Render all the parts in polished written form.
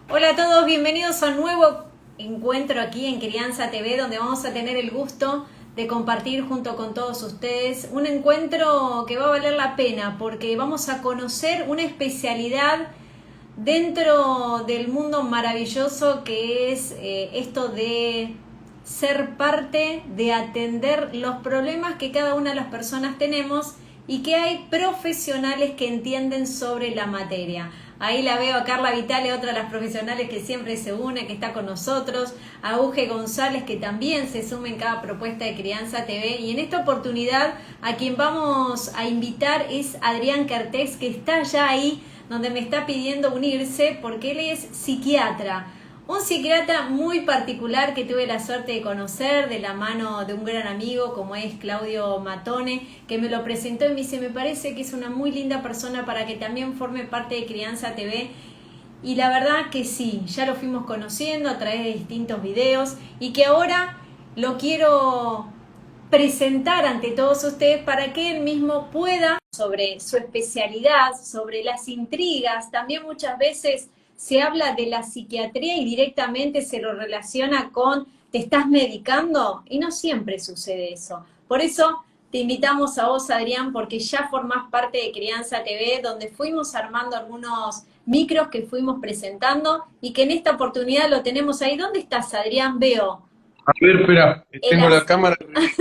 Hola a todos, bienvenidos a un nuevo encuentro aquí en Crianza TV, donde vamos a tener el gusto de compartir junto con todos ustedes un encuentro que va a valer la pena porque vamos a conocer una especialidad dentro del mundo maravilloso que es esto de ser parte, de atender los problemas que cada una de las personas tenemos y que hay profesionales que entienden sobre la materia. Ahí la veo a Carla Vitale, otra de las profesionales que siempre se une, que está con nosotros, a Uge González, que también se suma en cada propuesta de Crianza TV. Y en esta oportunidad a quien vamos a invitar es Adrián Kertész, que está ya ahí donde me está pidiendo unirse porque él es psiquiatra. Un psiquiatra muy particular que tuve la suerte de conocer de la mano de un gran amigo como es Claudio Matone, que me lo presentó y me dice, me parece que es una muy linda persona para que también forme parte de Crianza TV. Y la verdad que sí, ya lo fuimos conociendo a través de distintos videos y que ahora lo quiero presentar ante todos ustedes para que él mismo pueda, sobre su especialidad, sobre las intrigas, también muchas veces se habla de la psiquiatría y directamente se lo relaciona con ¿te estás medicando? Y no siempre sucede eso. Por eso te invitamos a vos, Adrián, porque ya formás parte de Crianza TV, donde fuimos armando algunos micros que fuimos presentando y que en esta oportunidad lo tenemos ahí. ¿Dónde estás, Adrián? Veo. A ver, espera, El tengo la as... cámara al revés.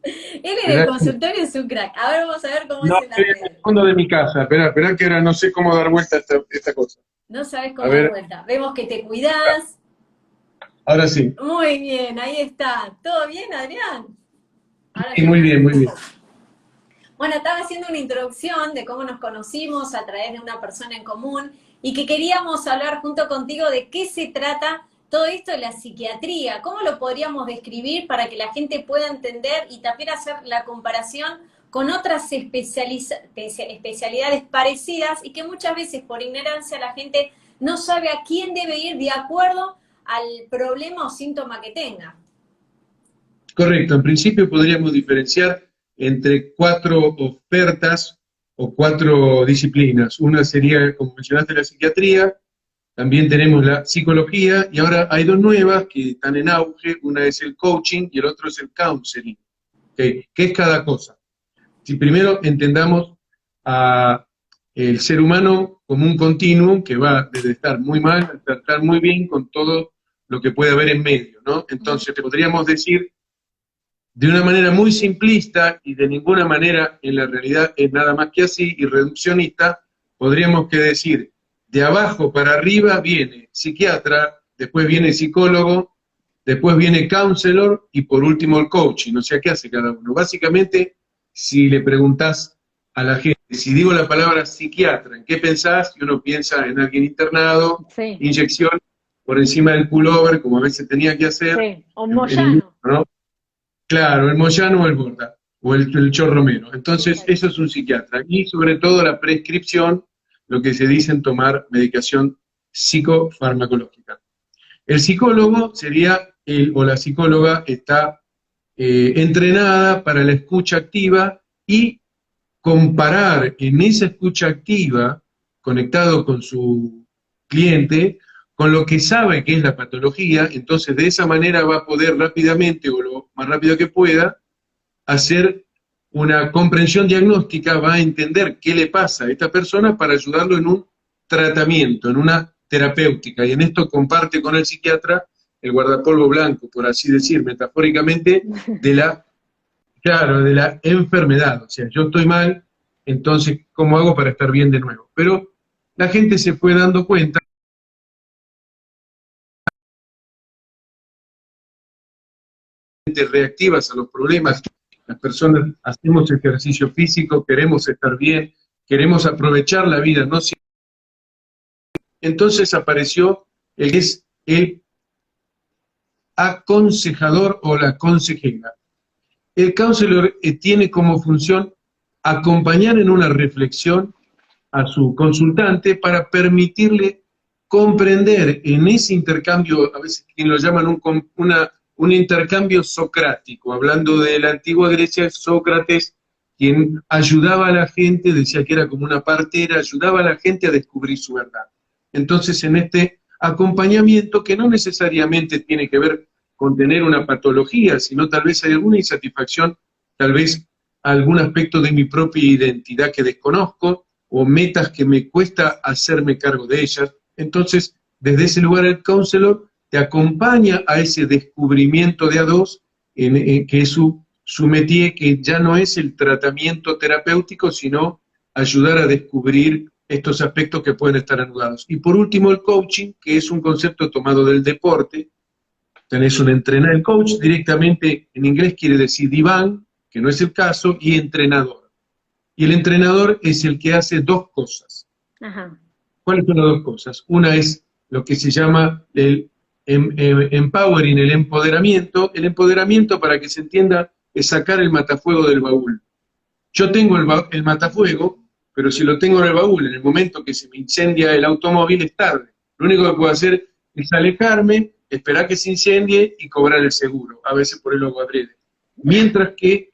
Él en el Esperá consultorio es un crack. A ver, vamos a ver cómo no, es en estoy la en el red. fondo de mi casa. Espera que ahora no sé cómo dar vuelta a esta cosa. No sabes A cómo dar ver, vuelta. Vemos que te cuidás. ahora sí. Muy bien, ahí está. ¿Todo bien, Adrián? Ahora Sí, te muy bien, muestro. muy bien. Bueno, estaba haciendo una introducción de cómo nos conocimos a través de una persona en común y que queríamos hablar junto contigo de qué se trata todo esto de la psiquiatría, cómo lo podríamos describir para que la gente pueda entender y también hacer la comparación con otras especialidades parecidas y que muchas veces por ignorancia la gente no sabe a quién debe ir de acuerdo al problema o síntoma que tenga. Correcto, en principio podríamos diferenciar entre cuatro ofertas o cuatro disciplinas. Una sería, como mencionaste, la psiquiatría, también tenemos la psicología y ahora hay dos nuevas que están en auge. Una es el coaching y el otro es el counseling. ¿Okay? ¿Qué es cada cosa? Si primero entendamos a el ser humano como un continuum que va desde estar muy mal hasta estar muy bien con todo lo que puede haber en medio, ¿no? Entonces podríamos decir de una manera muy simplista y de ninguna manera en la realidad es nada más que así y reduccionista, podríamos que decir de abajo para arriba viene psiquiatra, después viene psicólogo, después viene counselor y por último el coaching. O sea, ¿qué hace cada uno? Básicamente, si le preguntás a la gente, si digo la palabra psiquiatra, ¿en qué pensás? Y uno piensa en alguien internado, Sí, inyección por encima del pullover, como a veces tenía que hacer sí, o en invierno, Moyano. ¿no? Claro, el Moyano o el Borda, o el Chorromero. Entonces, eso es un psiquiatra. Y sobre todo la prescripción, lo que se dice en tomar medicación psicofarmacológica. El psicólogo sería, o la psicóloga está entrenada para la escucha activa y comparar en esa escucha activa, conectado con su cliente, con lo que sabe que es la patología, entonces de esa manera va a poder rápidamente o lo más rápido que pueda hacer una comprensión diagnóstica, va a entender qué le pasa a esta persona para ayudarlo en un tratamiento, en una terapéutica. Y en esto comparte con el psiquiatra el guardapolvo blanco, por así decir, metafóricamente, de la, claro, de la enfermedad. O sea, yo estoy mal, entonces, ¿cómo hago para estar bien de nuevo? Pero la gente se fue dando cuenta reactivas a los problemas. Las personas hacemos ejercicio físico, queremos estar bien, queremos aprovechar la vida, no siempre. Entonces apareció el que es el aconsejador o la consejera. El counselor tiene como función acompañar en una reflexión a su consultante para permitirle comprender en ese intercambio, a veces quien lo llaman un intercambio socrático, hablando de la antigua Grecia, Sócrates, quien ayudaba a la gente, decía que era como una partera, ayudaba a la gente a descubrir su verdad. Entonces, en este acompañamiento, que no necesariamente tiene que ver con tener una patología, sino tal vez hay alguna insatisfacción, tal vez algún aspecto de mi propia identidad que desconozco, o metas que me cuesta hacerme cargo de ellas. Entonces, desde ese lugar el counselor te acompaña a ese descubrimiento de a dos, que es su métier, que ya no es el tratamiento terapéutico, sino ayudar a descubrir estos aspectos que pueden estar anudados. Y por último, el coaching, que es un concepto tomado del deporte. Tenés un entrenador, el coach directamente en inglés quiere decir diván, que no es el caso, y entrenador. Y el entrenador es el que hace dos cosas. Ajá. ¿Cuáles son las dos cosas? Una es lo que se llama el empowering, el empoderamiento. El empoderamiento, para que se entienda, es sacar el matafuego del baúl. Yo tengo el matafuego, pero si lo tengo en el baúl, en el momento que se me incendia el automóvil, es tarde. Lo único que puedo hacer es alejarme, esperar que se incendie y cobrar el seguro. A veces por el hago adrede. Mientras que,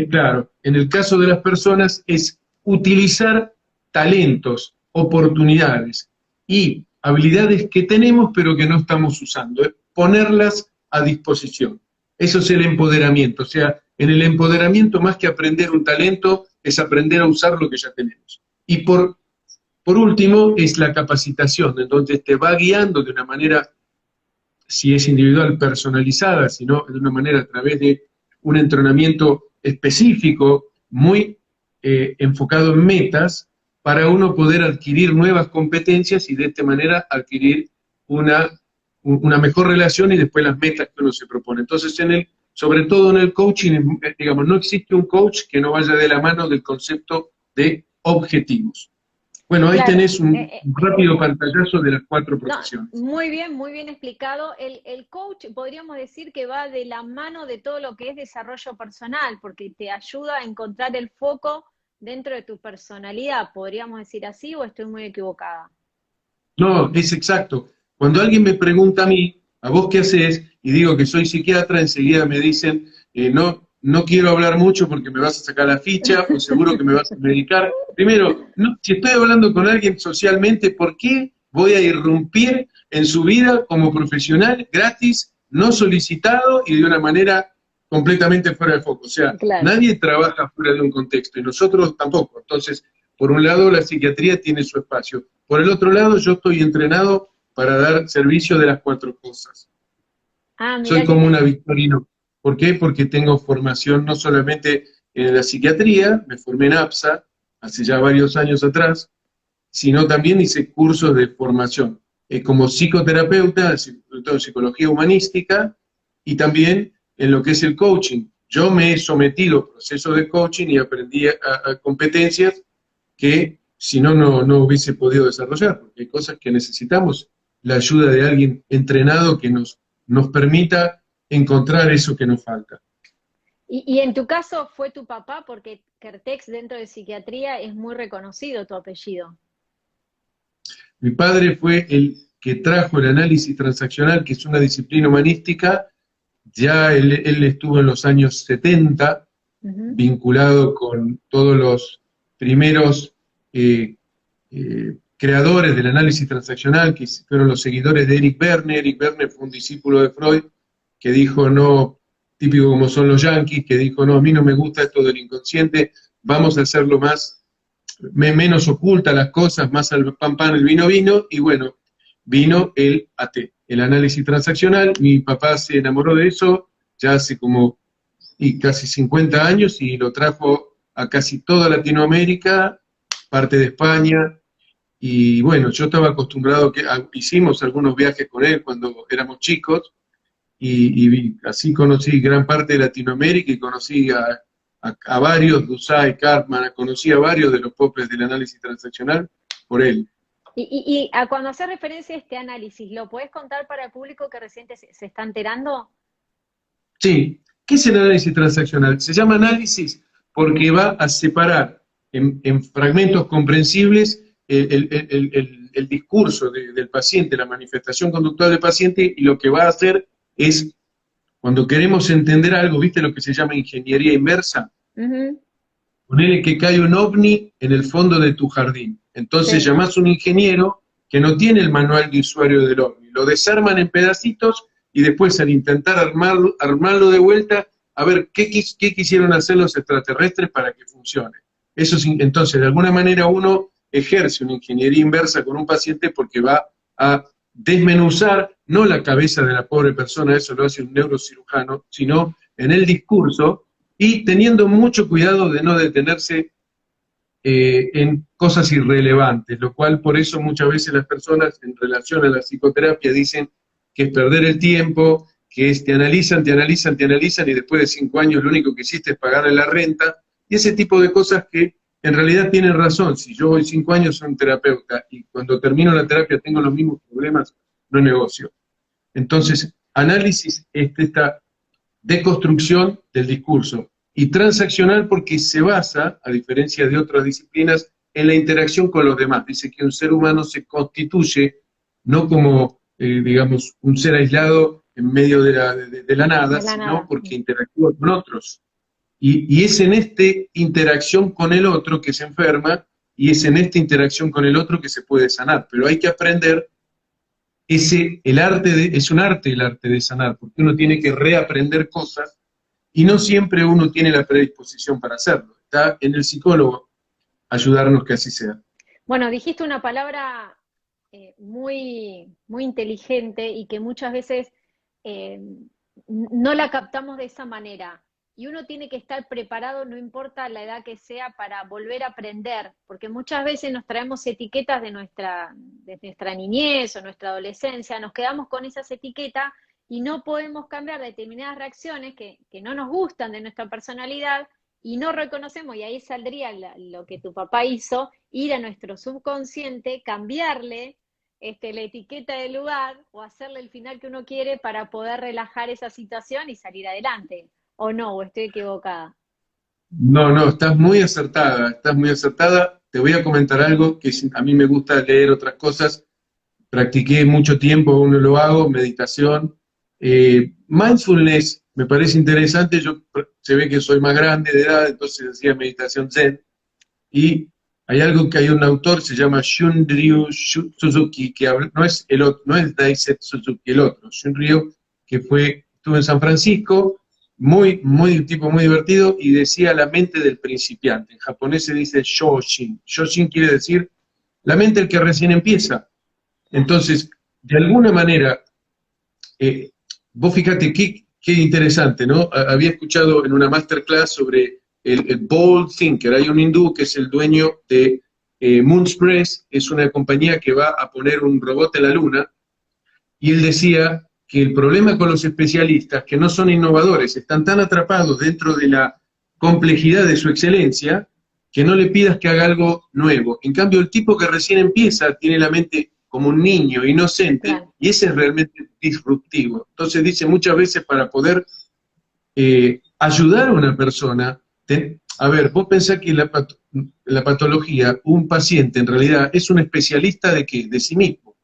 claro, en el caso de las personas es utilizar talentos, oportunidades y habilidades que tenemos pero que no estamos usando, es ponerlas a disposición. Eso es el empoderamiento, o sea, en el empoderamiento más que aprender un talento es aprender a usar lo que ya tenemos. Y por último es la capacitación, en donde te va guiando de una manera, si es individual, personalizada, sino de una manera a través de un entrenamiento específico, muy enfocado en metas, para uno poder adquirir nuevas competencias y de esta manera adquirir una mejor relación y después las metas que uno se propone. Entonces, sobre todo en el coaching, digamos, no existe un coach que no vaya de la mano del concepto de objetivos. Bueno, ahí Claro, tenés un rápido pantallazo de las 4 profesiones. No, muy bien explicado. El coach podríamos decir que va de la mano de todo lo que es desarrollo personal, porque te ayuda a encontrar el foco dentro de tu personalidad. ¿Podríamos decir así o estoy muy equivocada? No, es exacto. Cuando alguien me pregunta a mí, ¿a vos qué haces? Y digo que soy psiquiatra, enseguida me dicen, no quiero hablar mucho porque me vas a sacar la ficha, o seguro que me vas a medicar. Primero, si estoy hablando con alguien socialmente, ¿por qué voy a irrumpir en su vida como profesional, gratis, no solicitado y de una manera completamente fuera de foco? O sea, Claro. nadie trabaja fuera de un contexto, y nosotros tampoco. Entonces, por un lado, la psiquiatría tiene su espacio. Por el otro lado, yo estoy entrenado para dar servicio de las 4 cosas. Soy como una Victorino. ¿Por qué? Porque tengo formación no solamente en la psiquiatría, me formé en APSA hace ya varios años atrás, sino también hice cursos de formación como psicoterapeuta, en psicología humanística, y también en lo que es el coaching. Yo me he sometido a procesos de coaching y aprendí a competencias que si no, no hubiese podido desarrollar, porque hay cosas que necesitamos la ayuda de alguien entrenado que nos permita encontrar eso que nos falta. Y en tu caso fue tu papá, porque Kertész dentro de psiquiatría es muy reconocido tu apellido. Mi padre fue el que trajo el análisis transaccional, que es una disciplina humanística. Ya él estuvo en los años 70, vinculado con todos los primeros creadores del análisis transaccional, que fueron los seguidores de Eric Berne. Eric Berne fue un discípulo de Freud, que dijo, no, típico como son los yanquis, que dijo, no, a mí no me gusta esto del inconsciente, vamos a hacerlo menos oculta las cosas, más al pan pan, el vino vino, y bueno, vino el AT, el análisis transaccional. Mi papá se enamoró de eso ya hace casi 50 años y lo trajo a casi toda Latinoamérica, parte de España, y bueno, yo estaba acostumbrado, hicimos algunos viajes con él cuando éramos chicos, y así conocí gran parte de Latinoamérica y conocí a varios, Dusay, Cartman, conocí a varios de los popes del análisis transaccional por él. Y cuando haces referencia a este análisis, ¿lo podés contar para el público que recién se está enterando? Sí. ¿Qué es el análisis transaccional? Se llama análisis porque va a separar en fragmentos comprensibles el discurso del paciente, la manifestación conductual del paciente, y lo que va a hacer es, cuando queremos entender algo, ¿viste lo que se llama ingeniería inversa? Ponele que cae un ovni en el fondo de tu jardín. Entonces llamás a un ingeniero que no tiene el manual de usuario del OVNI. Lo desarman en pedacitos y después al intentar armarlo de vuelta, a ver qué quisieron hacer los extraterrestres para que funcione. Entonces, de alguna manera uno ejerce una ingeniería inversa con un paciente porque va a desmenuzar no la cabeza de la pobre persona, eso lo hace un neurocirujano, sino en el discurso y teniendo mucho cuidado de no detenerse en cosas irrelevantes, lo cual por eso muchas veces las personas en relación a la psicoterapia dicen que es perder el tiempo, que es te analizan y después de 5 años lo único que hiciste es pagarle la renta, y ese tipo de cosas que en realidad tienen razón. Si yo voy 5 años soy un terapeuta y cuando termino la terapia tengo los mismos problemas, no negocio. Entonces, análisis es esta deconstrucción del discurso, y transaccional porque se basa, a diferencia de otras disciplinas, en la interacción con los demás. Dice que un ser humano se constituye no como, digamos, un ser aislado en medio de la nada, sino porque interactúa con otros. Y es en esta interacción con el otro que se enferma, y es en esta interacción con el otro que se puede sanar. Pero hay que aprender, es un arte el arte de sanar, porque uno tiene que reaprender cosas, y no siempre uno tiene la predisposición para hacerlo. Está en el psicólogo ayudarnos que así sea. Bueno, dijiste una palabra muy, muy inteligente y que muchas veces no la captamos de esa manera. Y uno tiene que estar preparado, no importa la edad que sea, para volver a aprender, porque muchas veces nos traemos etiquetas de nuestra niñez o nuestra adolescencia, nos quedamos con esas etiquetas y no podemos cambiar determinadas reacciones que no nos gustan de nuestra personalidad y no reconocemos, y ahí saldría lo que tu papá hizo, ir a nuestro subconsciente, cambiarle la etiqueta del lugar o hacerle el final que uno quiere para poder relajar esa situación y salir adelante. ¿O no? ¿O estoy equivocada? No, estás muy acertada, estás muy acertada. Te voy a comentar algo que a mí me gusta leer otras cosas. Practiqué mucho tiempo, aún no lo hago, meditación. Mindfulness me parece interesante, se ve que soy más grande de edad, entonces hacía meditación Zen, y hay un autor, se llama Shunryu Suzuki, que no es Daiset Suzuki, el otro, Shunryu, que estuvo en San Francisco, un tipo muy divertido, y decía la mente del principiante. En japonés se dice Shoshin. Shoshin quiere decir la mente del que recién empieza. Entonces, de alguna manera, vos fíjate qué interesante, ¿no? Había escuchado en una masterclass sobre el Bold Thinker. Hay un hindú que es el dueño de Moonexpress, es una compañía que va a poner un robot en la luna, y él decía que el problema con los especialistas, que no son innovadores, están tan atrapados dentro de la complejidad de su excelencia, que no le pidas que haga algo nuevo. En cambio, el tipo que recién empieza tiene la mente como un niño, inocente, claro, y ese es realmente disruptivo. Entonces dice muchas veces para poder ayudar a una persona, a ver, vos pensás que la patología, un paciente en realidad es un especialista ¿de qué? De sí mismo.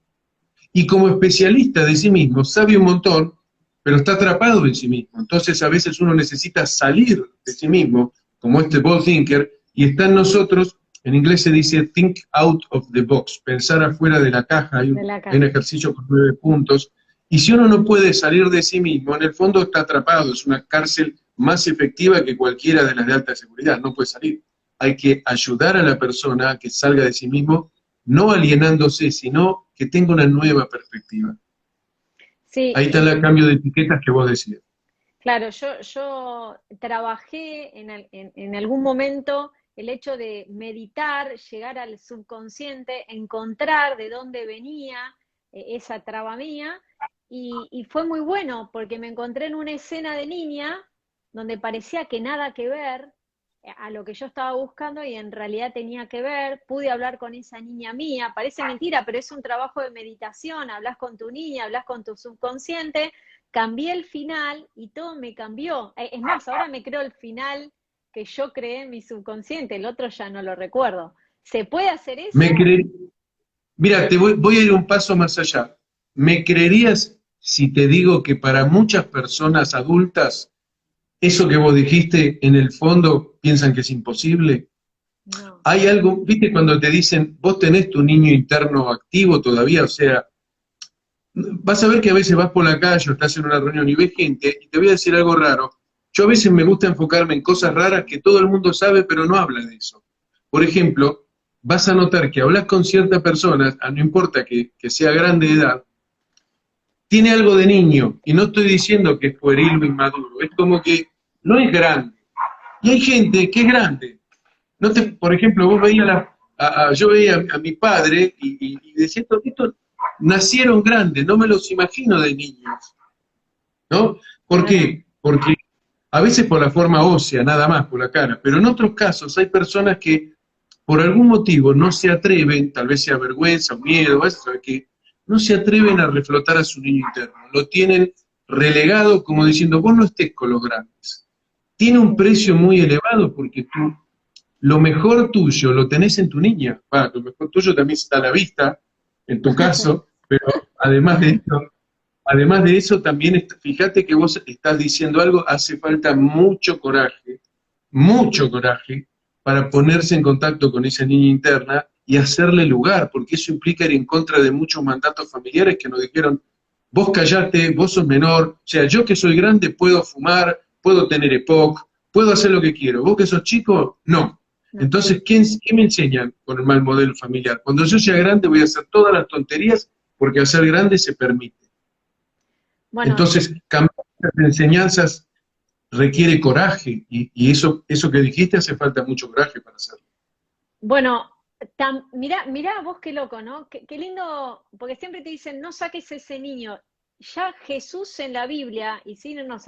Y como especialista de sí mismo sabe un montón, pero está atrapado en sí mismo. Entonces a veces uno necesita salir de sí mismo, como este Bold Thinker, y está en nosotros. En inglés se dice think out of the box, pensar afuera de la caja. Hay un ejercicio con 9 puntos. Y si uno no puede salir de sí mismo, en el fondo está atrapado. Es una cárcel más efectiva que cualquiera de las de alta seguridad. No puede salir. Hay que ayudar a la persona a que salga de sí mismo, no alienándose, sino que tenga una nueva perspectiva. Sí, ahí está el cambio de etiquetas que vos decías. Claro, yo trabajé en algún momento el hecho de meditar, llegar al subconsciente, encontrar de dónde venía esa traba mía, y fue muy bueno porque me encontré en una escena de niña donde parecía que nada que ver a lo que yo estaba buscando y en realidad tenía que ver. Pude hablar con esa niña mía, parece mentira, pero es un trabajo de meditación, hablas con tu niña, hablas con tu subconsciente, cambié el final y todo me cambió. Es más, ahora me creo el final que yo creé en mi subconsciente, el otro ya no lo recuerdo. ¿Se puede hacer eso? Mira, voy a ir un paso más allá. ¿Me creerías si te digo que para muchas personas adultas, eso que vos dijiste, en el fondo piensan que es imposible? No. Hay algo, viste, cuando te dicen, vos tenés tu niño interno activo todavía, o sea, vas a ver que a veces vas por la calle o estás en una reunión y ves gente, y te voy a decir algo raro. Yo a veces me gusta enfocarme en cosas raras que todo el mundo sabe, pero no habla de eso. Por ejemplo, vas a notar que hablas con cierta persona, no importa que sea grande de edad, tiene algo de niño, y no estoy diciendo que es pueril o inmaduro, es como que no es grande. Y hay gente que es grande. No te, por ejemplo, vos veías yo veía a mi padre y decía, estos nacieron grandes, no me los imagino de niños, ¿no? ¿Por Claro. qué? Porque a veces por la forma ósea, nada más, por la cara, pero en otros casos hay personas que por algún motivo no se atreven, tal vez sea vergüenza o miedo, eso, que no se atreven a reflotar a su niño interno, lo tienen relegado como diciendo, vos no estés con los grandes. Tiene un precio muy elevado porque tú, lo mejor tuyo lo tenés en tu niña. Lo mejor tuyo también está a la vista, en tu caso, pero además de eso, también, fíjate que vos estás diciendo algo, hace falta mucho coraje para ponerse en contacto con esa niña interna y hacerle lugar, porque eso implica ir en contra de muchos mandatos familiares que nos dijeron, vos callate, vos sos menor, o sea, yo que soy grande puedo fumar, puedo tener EPOC, puedo hacer lo que quiero, vos que sos chico, no. No. Entonces, ¿qué me enseñan con el mal modelo familiar? Cuando yo sea grande voy a hacer todas las tonterías porque al ser grande se permite. Bueno, Entonces, cambiar las enseñanzas requiere coraje y eso que dijiste hace falta mucho coraje para hacerlo. bueno, mirá vos qué loco, ¿no? Qué lindo, porque siempre te dicen, no saques ese niño. Ya Jesús en la Biblia, y sin irnos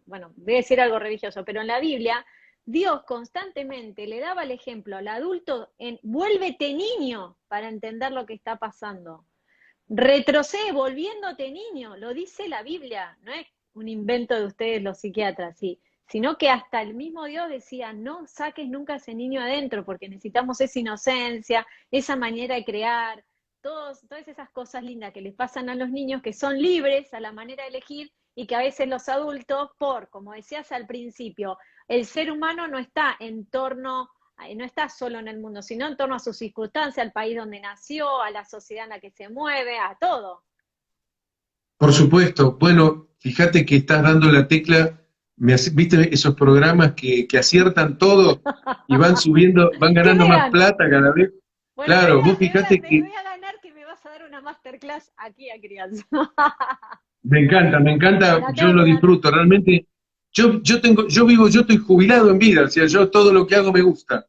bueno, voy a decir algo religioso, pero en la Biblia, Dios constantemente le daba el ejemplo al adulto en vuélvete niño para entender lo que está pasando. Retrocede volviéndote niño, lo dice la Biblia, no es un invento de ustedes los psiquiatras, sí, sino que hasta el mismo Dios decía, no saques nunca ese niño adentro, porque necesitamos esa inocencia, esa manera de crear, todas esas cosas lindas que les pasan a los niños, que son libres a la manera de elegir, y que a veces los adultos, como decías al principio, el ser humano no está en torno, no está solo en el mundo, sino en torno a sus circunstancias, al país donde nació, a la sociedad en la que se mueve, a todo. Por supuesto, bueno, fíjate que estás dando la tecla, viste esos programas que aciertan todo y van subiendo, van ¿Qué ganando me más gano? plata cada vez. Bueno, Claro, vos fíjate me que voy a ganar que me vas a dar una masterclass aquí a crianza. me Me encanta, la yo tengo lo que ganar. disfruto, realmente, yo estoy jubilado en vida, o sea, yo todo lo que hago me gusta.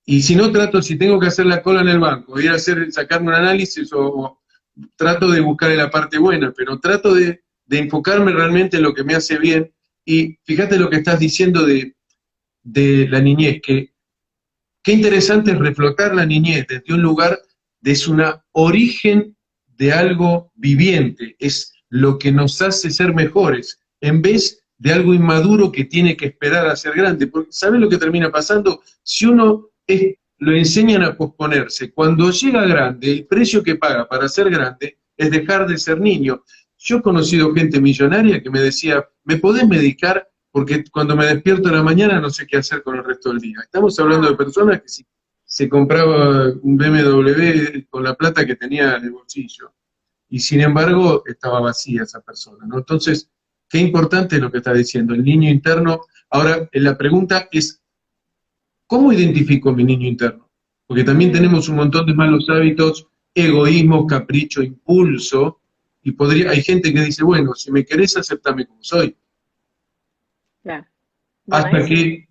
Y si no trato, si tengo que hacer la cola en el banco, ir a sacarme un análisis o trato de buscar la parte buena, pero trato de enfocarme realmente en lo que me hace bien. Y fíjate lo que estás diciendo de la niñez, que qué interesante es reflotar la niñez desde un lugar de es una origen de algo viviente, es lo que nos hace ser mejores, en vez de algo inmaduro que tiene que esperar a ser grande. Porque ¿sabes lo que termina pasando? Si uno lo enseñan a posponerse, cuando llega grande, el precio que paga para ser grande es dejar de ser niño. Yo he conocido gente millonaria que me decía, ¿me podés medicar? Porque cuando me despierto en la mañana no sé qué hacer con el resto del día. Estamos hablando de Ah, personas que si se compraba un BMW con la plata que tenía en el bolsillo, y sin embargo estaba vacía esa persona, ¿no? Entonces, qué importante es lo que está diciendo, el niño interno. Ahora, la pregunta es, ¿cómo identifico mi niño interno? Porque también mm, tenemos un montón de malos hábitos, egoísmo, capricho, impulso, y hay gente que dice, bueno, si me querés, aceptame como soy. claro. Bueno, ahí Hasta sí, que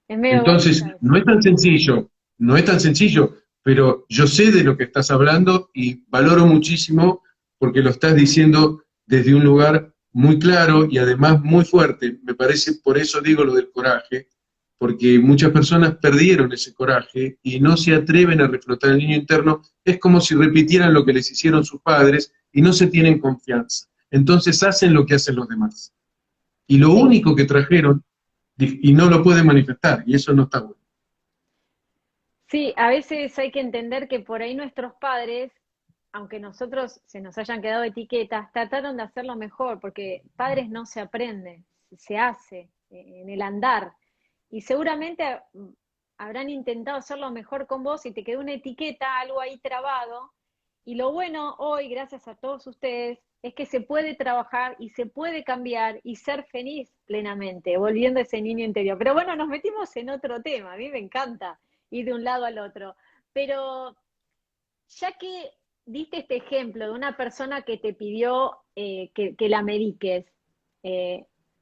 es medio Entonces, egoísta eso. no es tan sencillo, no es tan sencillo, pero yo sé de lo que estás hablando y valoro muchísimo porque lo estás diciendo desde un lugar muy claro y además muy fuerte. Me parece, por eso digo lo del coraje, porque muchas personas perdieron ese coraje y no se atreven a reflotar el niño interno. Es como si repitieran lo que les hicieron sus padres y no se tienen confianza. Entonces hacen lo que hacen los demás. Y lo Sí, único que trajeron y no lo pueden manifestar, y eso no está bueno. sí, a veces hay que entender que por ahí nuestros padres, aunque nosotros se nos hayan quedado etiquetas, trataron de hacerlo mejor, porque padres no se aprende, se hace en el andar. Y seguramente habrán intentado hacerlo mejor con vos y te quedó una etiqueta, algo ahí trabado. Y lo bueno hoy, gracias a todos ustedes, es que se puede trabajar y se puede cambiar y ser feliz plenamente, volviendo a ese niño interior. Pero bueno, nos metimos en otro tema, a mí me encanta ir de un lado al otro. Pero ya que diste este ejemplo de una persona que te pidió que la mediques,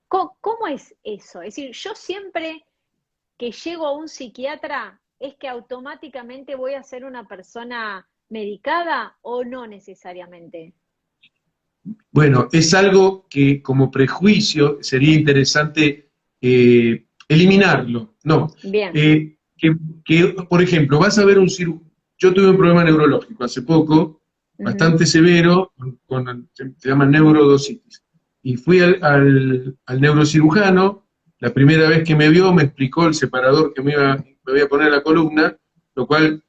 ¿cómo es eso? Es decir, yo siempre que llego a un psiquiatra, ¿es que automáticamente voy a ser una persona medicada o no necesariamente? Bueno, es algo que como prejuicio sería interesante eliminarlo. No, Bien. por ejemplo, vas a ver un cirujano. Yo tuve un problema neurológico hace poco, Ujú. bastante severo, se llama neurodositis. Y fui al neurocirujano, la primera vez que me vio me explicó el separador que me voy a poner en la columna, lo cual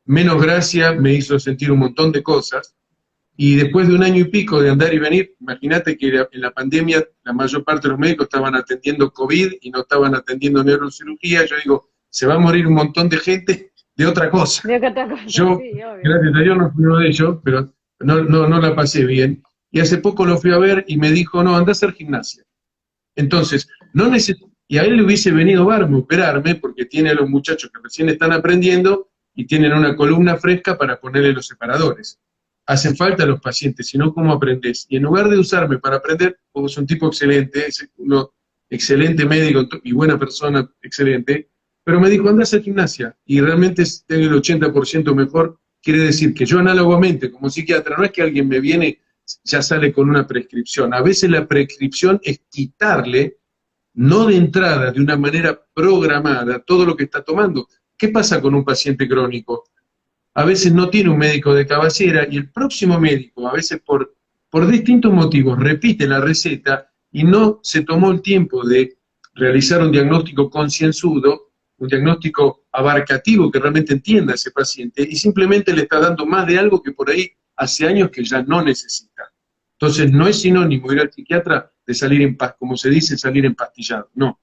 menos gracia me hizo sentir un montón de cosas. Y después de un año y pico de andar y venir, imagínate que en la pandemia la mayor parte de los médicos estaban atendiendo COVID y no estaban atendiendo neurocirugía. Yo digo, se va a morir un montón de gente de otra cosa. Veo que otra cosa, Yo, sí, obvio. gracias a Dios, no fui uno de ellos, pero no la pasé bien. Y hace poco lo fui a ver y me dijo, no, anda a hacer gimnasia. Entonces, no necesito, y a él le hubiese venido barmo operarme, porque tiene a los muchachos que recién están aprendiendo y tienen una columna fresca para ponerle los separadores. Hacen falta los pacientes, si no, ¿cómo aprendés? Y en lugar de usarme para aprender, como es un tipo excelente, es uno excelente médico y buena persona, excelente, pero me dijo, anda a hacer gimnasia, y realmente tengo el 80% mejor, quiere decir que yo análogamente, como psiquiatra, no es que alguien me viene, ya sale con una prescripción, a veces la prescripción es quitarle, no de entrada, de una manera programada, todo lo que está tomando. ¿Qué pasa con un paciente crónico? A veces no tiene un médico de cabecera y el próximo médico, a veces por distintos motivos, repite la receta y no se tomó el tiempo de realizar un diagnóstico concienzudo, un diagnóstico abarcativo que realmente entienda a ese paciente y simplemente le está dando más de algo que por ahí hace años que ya no necesita. Entonces no es sinónimo ir al psiquiatra de salir en paz, como se dice, salir empastillado, no.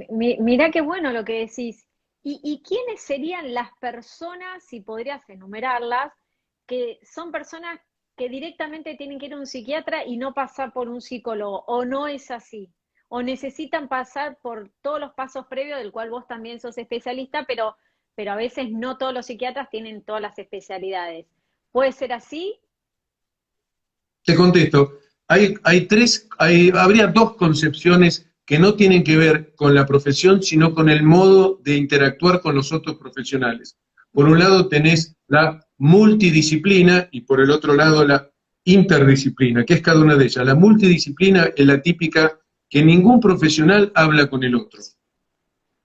Mirá qué bueno lo que decís. ¿Y quiénes serían las personas, si podrías enumerarlas, que son personas que directamente tienen que ir a un psiquiatra y no pasar por un psicólogo? ¿O no es así? ¿O necesitan pasar por todos los pasos previos, del cual vos también sos especialista, pero a veces no todos los psiquiatras tienen todas las especialidades? ¿Puede ser así? Te contesto, habría dos concepciones que no tienen que ver con la profesión, sino con el modo de interactuar con los otros profesionales. Por un lado tenés la multidisciplina y por el otro lado la interdisciplina, que es cada una de ellas. La multidisciplina es la típica que ningún profesional habla con el otro.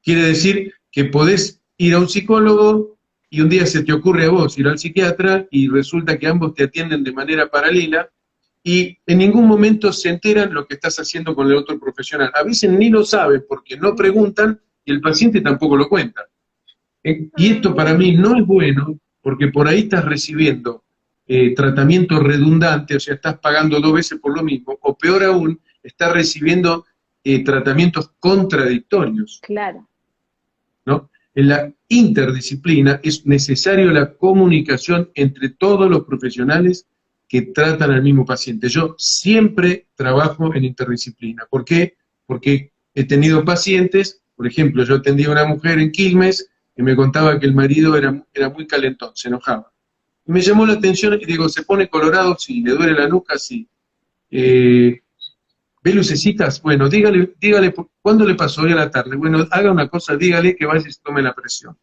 Quiere decir que podés ir a un psicólogo y un día se te ocurre a vos ir al psiquiatra y resulta que ambos te atienden de manera paralela y en ningún momento se enteran lo que estás haciendo con el otro profesional. A veces ni lo saben porque no preguntan y el paciente tampoco lo cuenta. Y esto para Ah, mí no es bueno porque por ahí estás recibiendo tratamiento redundante, o sea, estás pagando dos veces por lo mismo, o peor aún, estás recibiendo tratamientos contradictorios, claro. ¿no? En la interdisciplina es necesario la comunicación entre todos los profesionales que tratan al mismo paciente. Yo siempre trabajo en interdisciplina. ¿Por qué? Porque he tenido pacientes, por ejemplo, yo atendí a una mujer en Quilmes que me contaba que el marido era muy calentón, se enojaba. Y me llamó la atención y digo, ¿se pone colorado? Sí. ¿Le duele la nuca? Sí. Eh, ¿Ve lucecitas? Bueno, dígale, ¿cuándo le pasó hoy a la tarde? Bueno, haga una cosa, dígale que vaya y se tome la presión.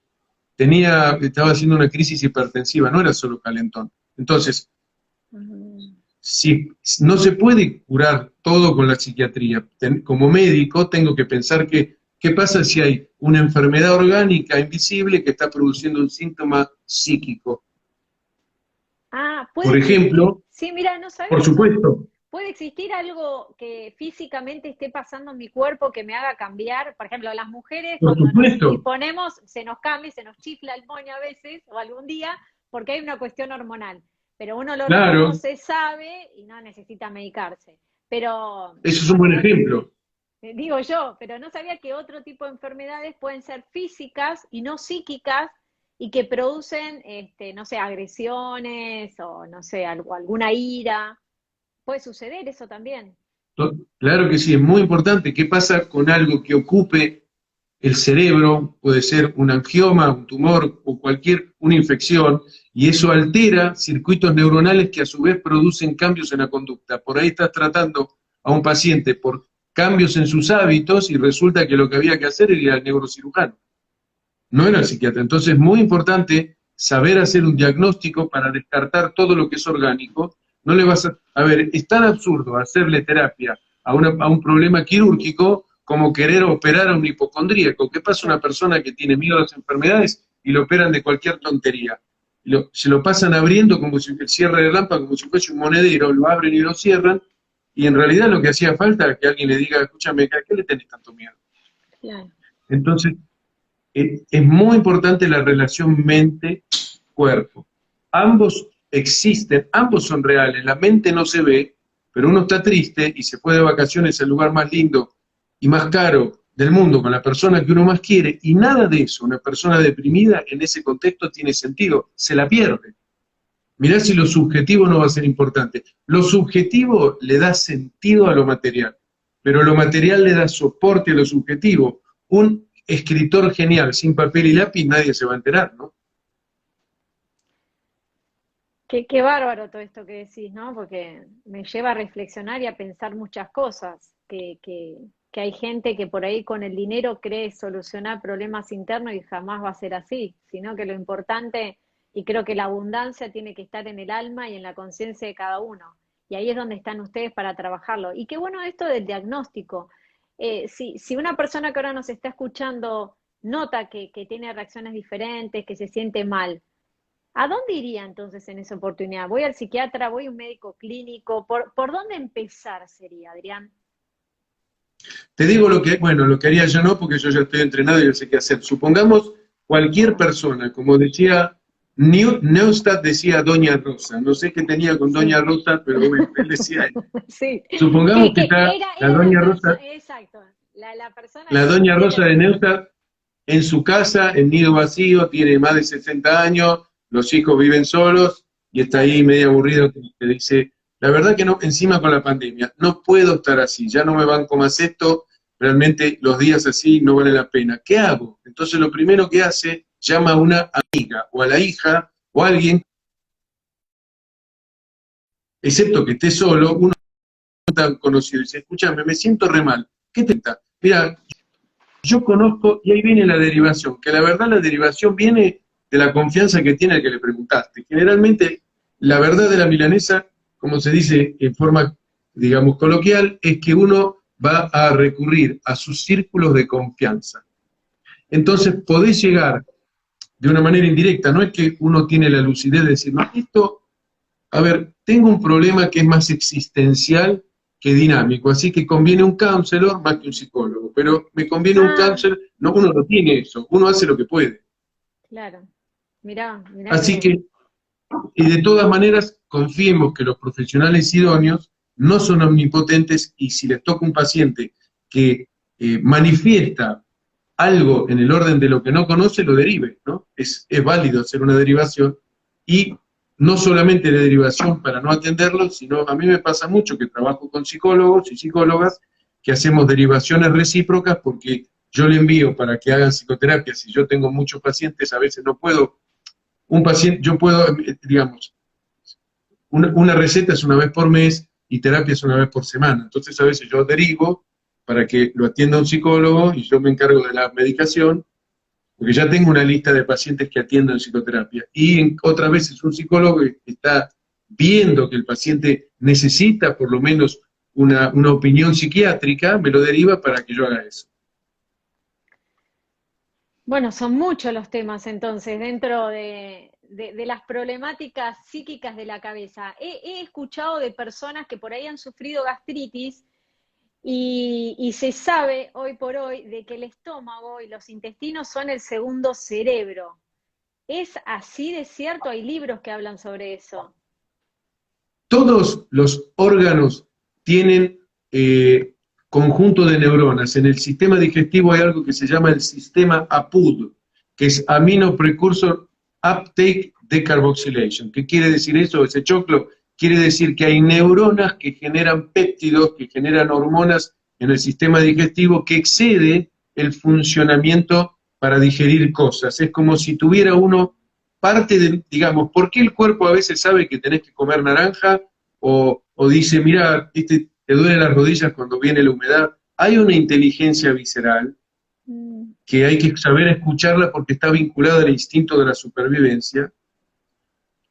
Estaba haciendo una crisis hipertensiva, no era solo calentón. Entonces, Mm. si no se puede curar todo con la psiquiatría, como médico tengo que pensar que, ¿qué pasa si hay una enfermedad orgánica invisible que está produciendo un síntoma psíquico? Ah, puede Por existir. ejemplo, Sí, mira, no por sabía eso. supuesto, ¿Puede existir algo que físicamente esté pasando en mi cuerpo que me haga cambiar? Por ejemplo, las mujeres por cuando nos supuesto, indisponemos se nos cambia, se nos chifla el moño a veces o algún día porque hay una cuestión hormonal. Pero uno lo claro, reconoce, sabe y no necesita medicarse. Pero eso es un cuando buen vos, ejemplo. digo yo, pero no sabía que otro tipo de enfermedades pueden ser físicas y no psíquicas y que producen, no sé, agresiones o no sé, alguna ira. Puede suceder eso también. Claro que sí, es muy importante. ¿Qué pasa con algo que ocupe el cerebro? Puede ser un angioma, un tumor o una infección, y eso altera circuitos neuronales que a su vez producen cambios en la conducta. Por ahí estás tratando a un paciente por cambios en sus hábitos y resulta que lo que había que hacer era ir al neurocirujano, no era el psiquiatra. Entonces es muy importante saber hacer un diagnóstico para descartar todo lo que es orgánico. No le vas a ver, es tan absurdo hacerle terapia a un problema quirúrgico como querer operar a un hipocondríaco. ¿Qué pasa a una persona que tiene miedo a las enfermedades y lo operan de cualquier tontería? Se lo pasan abriendo como si el cierre de lámpara, como si fuese un monedero, lo abren y lo cierran, y en realidad lo que hacía falta era que alguien le diga, escúchame, ¿a qué le tenés tanto miedo? Claro. Entonces, es muy importante la relación mente-cuerpo. Ambos existen, ambos son reales, la mente no se ve, pero uno está triste y se fue de vacaciones al lugar más lindo y más caro del mundo con la persona que uno más quiere, y nada de eso, una persona deprimida en ese contexto tiene sentido, se la pierde. Mirá si lo subjetivo no va a ser importante. Lo subjetivo le da sentido a lo material, pero lo material le da soporte a lo subjetivo. Un escritor genial sin papel y lápiz nadie se va a enterar, ¿no? Qué bárbaro todo esto que decís, ¿no? Porque me lleva a reflexionar y a pensar muchas cosas, que hay gente que por ahí con el dinero cree solucionar problemas internos y jamás va a ser así, sino que lo importante, y creo que la abundancia tiene que estar en el alma y en la conciencia de cada uno. Y ahí es donde están ustedes para trabajarlo. Y qué bueno esto del diagnóstico. Si una persona que ahora nos está escuchando nota que tiene reacciones diferentes, que se siente mal, ¿a dónde iría entonces en esa oportunidad? ¿Voy al psiquiatra? ¿Voy a un médico clínico? ¿Por dónde empezar sería, Adrián? Te digo bueno, lo que haría yo no, porque yo ya estoy entrenado y yo sé qué hacer. Supongamos cualquier Ah, persona, como decía Neustadt, decía Doña Rosa, no sé qué tenía con Doña sí, Rosa, pero bueno, él decía, sí. supongamos Que, que que está era, la era la Doña persona, Rosa, exacto, la persona la que Doña decía Rosa lo de mismo. Neustadt en su casa, en nido vacío, tiene más de 60 años, los hijos viven solos y está Claro, ahí medio aburrido, que dice, la verdad que no, encima con la pandemia, no puedo estar así, ya no me banco más esto, realmente los días así no valen la pena. ¿Qué hago? Entonces lo primero que hace, llama a una amiga o a la hija o a alguien, excepto que esté solo, uno tan conocido, y dice, escúchame, me siento re mal, ¿qué te está? Mira, yo conozco, y ahí viene la derivación, que la verdad la derivación viene de la confianza que tiene el que le preguntaste. Generalmente, la verdad de la milanesa, como se dice en forma, digamos, coloquial, es que uno va a recurrir a sus círculos de confianza. Entonces, podés llegar de una manera indirecta, no es que uno tiene la lucidez de decir, no, esto, a ver, tengo un problema que es más existencial que dinámico, así que conviene un counselor más que un psicólogo, pero me conviene un ah, counselor, no, uno no tiene eso, uno hace lo que puede. claro. Mirá qué Así bien. que, y de todas maneras, confiemos que los profesionales idóneos no son omnipotentes y si les toca un paciente que manifiesta algo en el orden de lo que no conoce, lo derive, ¿no? Es válido hacer una derivación y no solamente la derivación para no atenderlo, sino a mí me pasa mucho que trabajo con psicólogos y psicólogas que hacemos derivaciones recíprocas porque yo le envío para que hagan psicoterapia. Si yo tengo muchos pacientes, a veces no puedo, un paciente, yo puedo, digamos, una receta es una vez por mes y terapia es una vez por semana. Entonces a veces yo derivo para que lo atienda un psicólogo y yo me encargo de la medicación porque ya tengo una lista de pacientes que atiendo en psicoterapia. Y otras veces un psicólogo que está viendo que el paciente necesita por lo menos una opinión psiquiátrica, me lo deriva para que yo haga eso. Bueno, son muchos los temas entonces dentro de las problemáticas psíquicas de la cabeza. He escuchado de personas que por ahí han sufrido gastritis y se sabe hoy por hoy de que el estómago y los intestinos son el segundo cerebro. ¿Es así de cierto? Hay libros que hablan sobre eso. Todos los órganos tienen conjunto de neuronas. En el sistema digestivo hay algo que se llama el sistema APUD, que es Amino Precursor Uptake Decarboxylation. ¿Qué quiere decir eso? Ese choclo quiere decir que hay neuronas que generan péptidos, que generan hormonas en el sistema digestivo que excede el funcionamiento para digerir cosas. Es como si tuviera uno parte de, digamos, ¿por qué el cuerpo a veces sabe que tenés que comer naranja? O dice, mira, ¿viste? Te duelen las rodillas cuando viene la humedad. Hay una inteligencia visceral que hay que saber escucharla porque está vinculada al instinto de la supervivencia.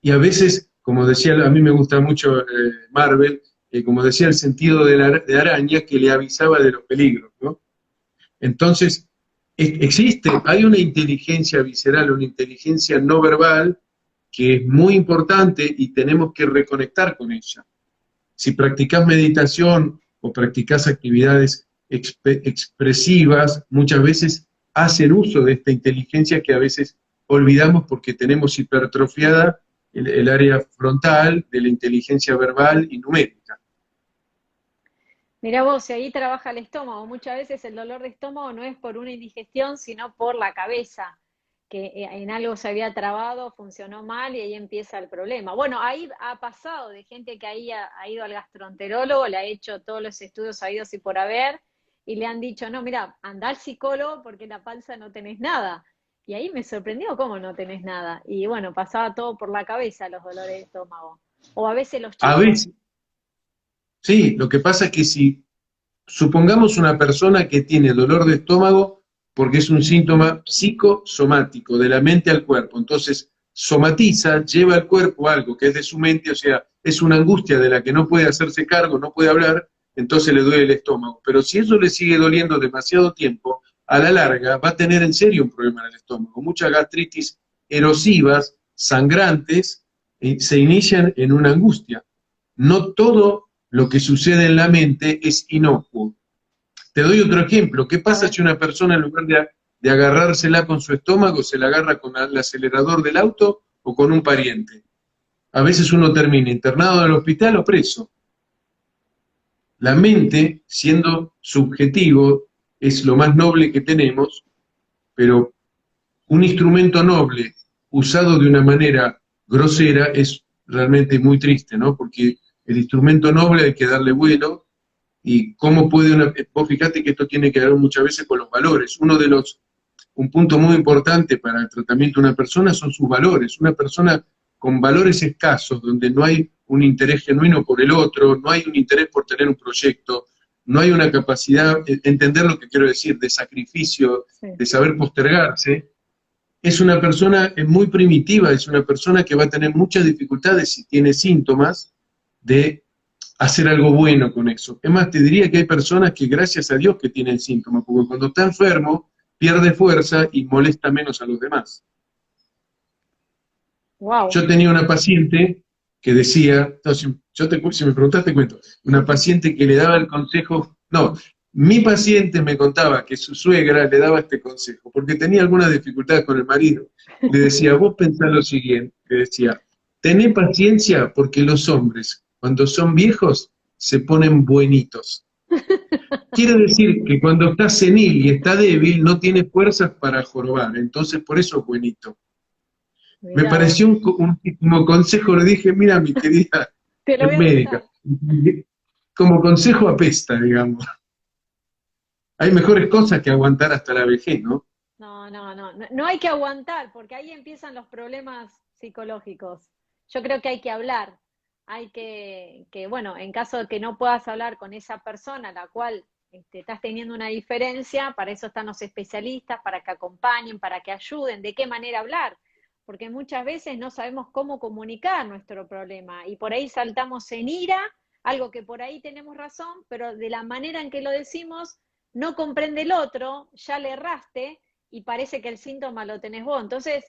Y a veces, como decía, a mí me gusta mucho Marvel, como decía, el sentido de araña que le avisaba de los peligros, ¿no? Entonces, existe, hay una inteligencia visceral, una inteligencia no verbal que es muy importante y tenemos que reconectar con ella. Si practicás meditación o practicás actividades expresivas, muchas veces hacen uso de esta inteligencia que a veces olvidamos porque tenemos hipertrofiada el área frontal de la inteligencia verbal y numérica. Mirá vos, si ahí trabaja el estómago. Muchas veces el dolor de estómago no es por una indigestión, sino por la cabeza, que en algo se había trabado, funcionó mal y ahí empieza el problema. Bueno, ahí ha pasado de gente que ahí ha ido al gastroenterólogo, le ha hecho todos los estudios habidos y por haber, y le han dicho, no, mira, anda al psicólogo porque en la panza no tenés nada. Y ahí me sorprendió cómo no tenés nada. Y bueno, pasaba todo por la cabeza los dolores de estómago. O a veces los A chicos. veces, sí, lo que pasa es que si supongamos una persona que tiene dolor de estómago porque es un síntoma psicosomático, de la mente al cuerpo, entonces somatiza, lleva al cuerpo algo que es de su mente, o sea, es una angustia de la que no puede hacerse cargo, no puede hablar, entonces le duele el estómago. Pero si eso le sigue doliendo demasiado tiempo, a la larga va a tener en serio un problema en el estómago. Muchas gastritis erosivas, sangrantes, se inician en una angustia. No todo lo que sucede en la mente es inocuo. Te doy otro ejemplo. ¿Qué pasa si una persona en lugar de agarrársela con su estómago, se la agarra con el acelerador del auto o con un pariente? A veces uno termina internado en el hospital o preso. La mente, siendo subjetivo, es lo más noble que tenemos, pero un instrumento noble usado de una manera grosera es realmente muy triste, ¿no? Porque el instrumento noble hay que darle vuelo, y cómo puede vos fíjate que esto tiene que ver muchas veces con los valores. Un punto muy importante para el tratamiento de una persona son sus valores. Una persona con valores escasos, donde no hay un interés genuino por el otro, no hay un interés por tener un proyecto, no hay una capacidad, entender lo que quiero decir, de sacrificio, sí, de saber postergarse, es una persona muy primitiva, es una persona que va a tener muchas dificultades si tiene síntomas de hacer algo bueno con eso. Es más, te diría que hay personas que gracias a Dios que tienen síntomas, porque cuando está enfermo pierde fuerza y molesta menos a los demás. Wow. Yo tenía una paciente que decía, no, si me preguntaste te cuento, una paciente que le daba el consejo, no, mi paciente me contaba que su suegra le daba este consejo, porque tenía algunas dificultades con el marido. Le decía, vos pensá lo siguiente, que decía, tené paciencia porque los hombres, cuando son viejos, se ponen buenitos. Quiere decir que cuando está senil y está débil, no tiene fuerzas para jorobar, entonces por eso es buenito. Mirá. Me pareció un último consejo, le dije, mira mi querida es médica, como consejo apesta, digamos. Hay mejores cosas que aguantar hasta la vejez, ¿no? No hay que aguantar, porque ahí empiezan los problemas psicológicos. Yo creo que hay que hablar. Hay que, bueno, en caso de que no puedas hablar con esa persona a la cual estás teniendo una diferencia, para eso están los especialistas, para que acompañen, para que ayuden, de qué manera hablar, porque muchas veces no sabemos cómo comunicar nuestro problema, y por ahí saltamos en ira, algo que por ahí tenemos razón, pero de la manera en que lo decimos, no comprende el otro, ya le erraste, y parece que el síntoma lo tenés vos, entonces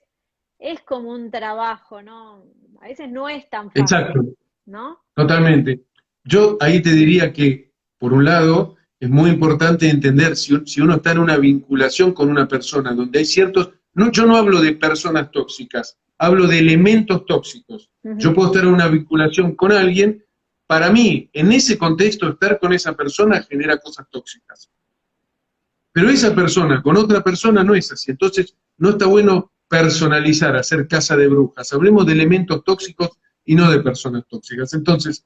es como un trabajo, ¿no? A veces no es tan fácil. Exacto. ¿No? Totalmente. Yo ahí te diría que, por un lado, es muy importante entender si uno está en una vinculación con una persona donde hay ciertos... No, yo no hablo de personas tóxicas, hablo de elementos tóxicos. Yo puedo estar en una vinculación con alguien para mí, en ese contexto, estar con esa persona genera cosas tóxicas. Pero esa persona con otra persona no es así. Entonces, no está bueno personalizar, hacer casa de brujas. Hablemos de elementos tóxicos y no de personas tóxicas. Entonces,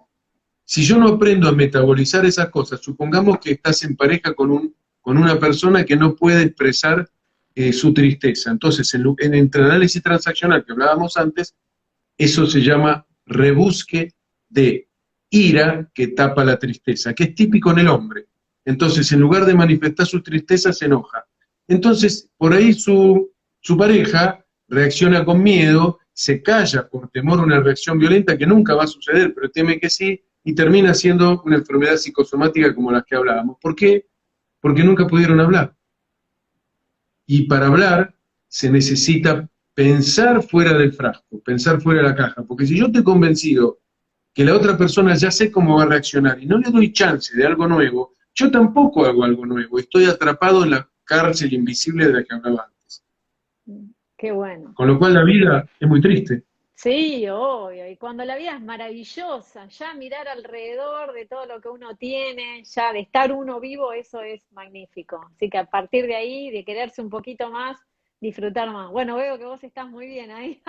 si yo no aprendo a metabolizar esas cosas, supongamos que estás en pareja con una persona que no puede expresar su tristeza. Entonces, entre el análisis transaccional que hablábamos antes, eso se llama rebusque de ira que tapa la tristeza, que es típico en el hombre. Entonces, en lugar de manifestar su tristeza, se enoja. Entonces, por ahí su pareja reacciona con miedo, se calla por temor a una reacción violenta que nunca va a suceder, pero teme que sí, y termina siendo una enfermedad psicosomática como las que hablábamos. ¿Por qué? Porque nunca pudieron hablar. Y para hablar se necesita pensar fuera del frasco, pensar fuera de la caja, porque si yo estoy convencido que la otra persona ya sé cómo va a reaccionar y no le doy chance de algo nuevo, yo tampoco hago algo nuevo, estoy atrapado en la cárcel invisible de la que hablaba antes. Qué bueno. Con lo cual la vida es muy triste. Sí, obvio. Y cuando la vida es maravillosa, ya mirar alrededor de todo lo que uno tiene, ya de estar uno vivo, eso es magnífico. Así que a partir de ahí, de quererse un poquito más, disfrutar más. Bueno, veo que vos estás muy bien ahí.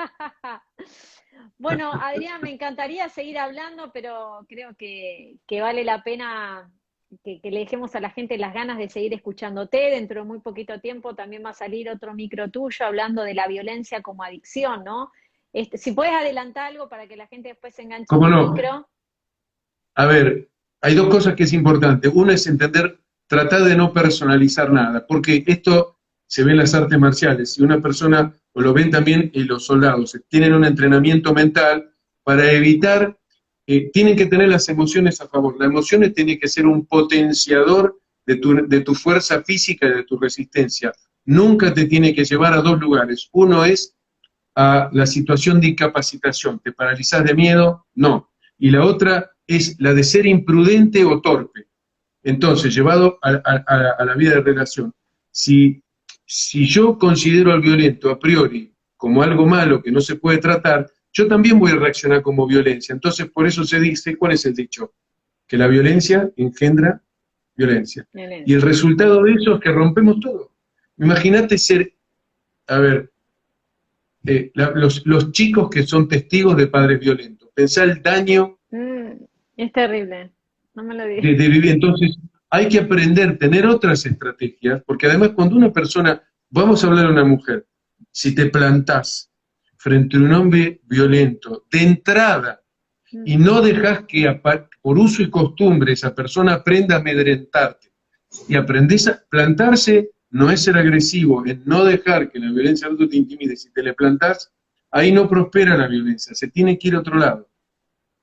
Bueno, Adrián, me encantaría seguir hablando, pero creo que vale la pena que le dejemos a la gente las ganas de seguir escuchándote. Dentro de muy poquito tiempo también va a salir otro micro tuyo hablando de la violencia como adicción, ¿no? Si puedes adelantar algo para que la gente después se enganche en ¿Cómo el no? micro. A ver, hay dos cosas que es importante. Una es entender, tratar de no personalizar nada, porque esto se ve en las artes marciales. Si una persona, o lo ven también en los soldados, tienen un entrenamiento mental para evitar, tienen que tener las emociones a favor. Las emociones tienen que ser un potenciador de tu fuerza física y de tu resistencia. Nunca te tiene que llevar a dos lugares. Uno es a la situación de incapacitación. ¿Te paralizás de miedo? No. Y la otra es la de ser imprudente o torpe. Entonces, llevado a la vida de relación, si yo considero al violento a priori como algo malo que no se puede tratar, yo también voy a reaccionar como violencia. Entonces, por eso se dice, ¿cuál es el dicho? Que la violencia engendra violencia. Y el resultado de eso es que rompemos todo. Imagínate ser, a ver, los chicos que son testigos de padres violentos. Pensá el daño Es terrible, no me lo digas. de vivir. Entonces, hay que aprender, tener otras estrategias, porque además cuando una persona, vamos a hablar de una mujer, si te plantás frente a un hombre violento, de entrada, y no dejas que por uso y costumbre esa persona aprenda a amedrentarte, y aprendes a plantarse, no es ser agresivo, es no dejar que la violencia del otro te intimide. Si te le plantás, ahí no prospera la violencia, se tiene que ir a otro lado.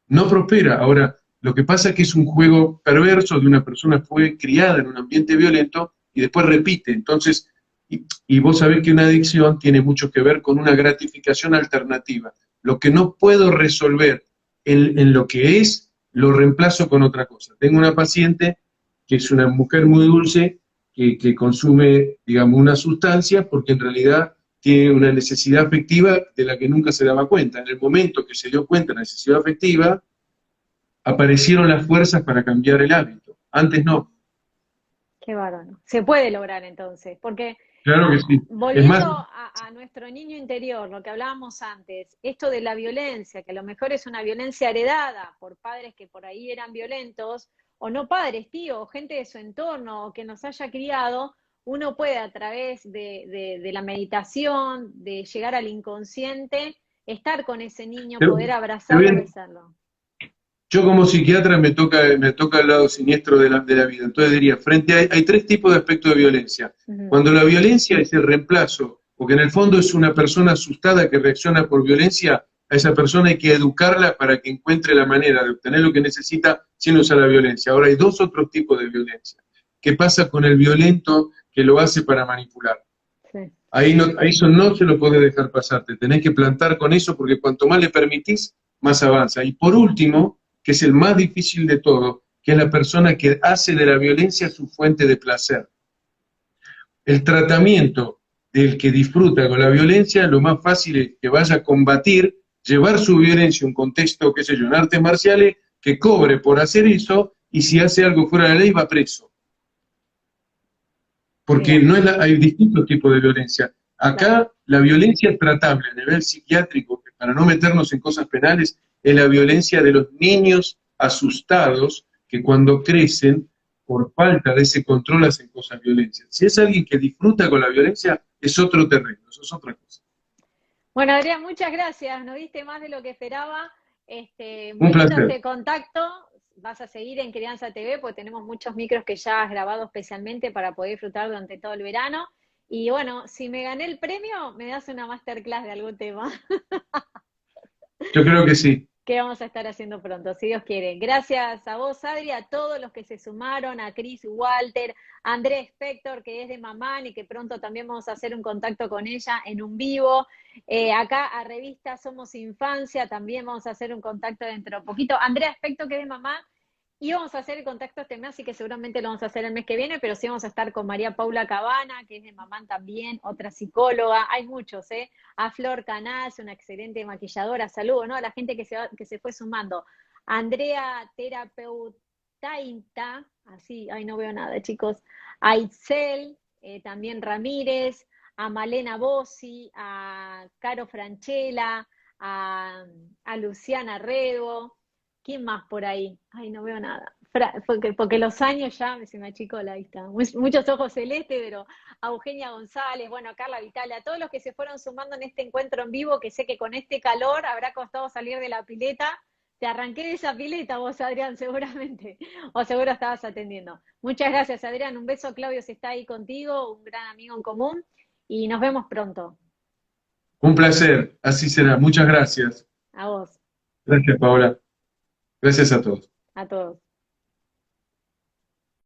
No prospera. Ahora, lo que pasa es que es un juego perverso de una persona que fue criada en un ambiente violento y después repite. Entonces, y vos sabés que una adicción tiene mucho que ver con una gratificación alternativa. Lo que no puedo resolver en lo que es, lo reemplazo con otra cosa. Tengo una paciente que es una mujer muy dulce, que consume, digamos, una sustancia porque en realidad tiene una necesidad afectiva de la que nunca se daba cuenta. En el momento que se dio cuenta de la necesidad afectiva, aparecieron las fuerzas para cambiar el hábito. Antes no. Qué bárbaro. Se puede lograr entonces, porque Claro que sí. volviendo Es más, a nuestro niño interior, lo que hablábamos antes, esto de la violencia, que a lo mejor es una violencia heredada por padres que por ahí eran violentos, o no padres, tíos, gente de su entorno, o que nos haya criado, uno puede a través de la meditación, de llegar al inconsciente, estar con ese niño, Pero- poder pero abrazarlo, bien, besarlo. yo como psiquiatra me toca el lado siniestro de la vida. Entonces diría, hay tres tipos de aspectos de violencia. Cuando la violencia es el reemplazo, porque en el fondo es una persona asustada que reacciona por violencia, a esa persona hay que educarla para que encuentre la manera de obtener lo que necesita sin usar la violencia. Ahora hay dos otros tipos de violencia. ¿Qué pasa con el violento que lo hace para manipular? Sí. Ahí eso no se lo podés dejar pasar, te tenés que plantar con eso porque cuanto más le permitís, más avanza. Y por último, que es el más difícil de todo, que es la persona que hace de la violencia su fuente de placer. El tratamiento del que disfruta con la violencia, lo más fácil es que vaya a combatir, llevar su violencia a un contexto, qué sé yo, en artes marciales, que cobre por hacer eso, y si hace algo fuera de la ley va preso. Porque Mira, no es hay distintos tipos de violencia. claro. Acá la violencia tratable a nivel psiquiátrico, que para no meternos en cosas penales, es la violencia de los niños asustados que cuando crecen, por falta de ese control, hacen cosas violentas. Si es alguien que disfruta con la violencia, es otro terreno, eso es otra cosa. Bueno, Adrián, muchas gracias. Nos diste más de lo que esperaba. Un Muy lindo placer. este contacto. Vas a seguir en Crianza TV, porque tenemos muchos micros que ya has grabado especialmente para poder disfrutar durante todo el verano. Y bueno, si me gané el premio, me das una masterclass de algún tema Yo creo que sí. que vamos a estar haciendo pronto, si Dios quiere. Gracias a vos, Adri, a todos los que se sumaron, a Chris Walter, a Andrés Spector, que es de Mamán y que pronto también vamos a hacer un contacto con ella en un vivo. Acá a Revista Somos Infancia también vamos a hacer un contacto dentro de poquito. Andrea Spector, que es de Mamá, y vamos a hacer el contacto este mes, así que seguramente lo vamos a hacer el mes que viene, pero sí vamos a estar con María Paula Cabana, que es de Mamán también, otra psicóloga, hay muchos, ¿eh? A Flor Canals, una excelente maquilladora, saludo, ¿no? A la gente que se fue sumando. Andrea Terapeutainta, así, ay, no veo nada, chicos. A Itzel, también Ramírez, a Malena Bossi, a Caro Franchella, a Luciana Rego. ¿Quién más por ahí? Ay, no veo nada. Porque los años ya se me achicó la vista. Muchos ojos celestes, pero a Eugenia González, bueno, a Carla Vital, a todos los que se fueron sumando en este encuentro en vivo, que sé que con este calor habrá costado salir de la pileta. Te arranqué de esa pileta vos, Adrián, seguramente. O seguro estabas atendiendo. Muchas gracias, Adrián. Un beso, Claudio, si está ahí contigo, un gran amigo en común. Y nos vemos pronto. Un placer, así será. Muchas gracias. A vos, Gracias, Paola. Gracias a todos. a todos.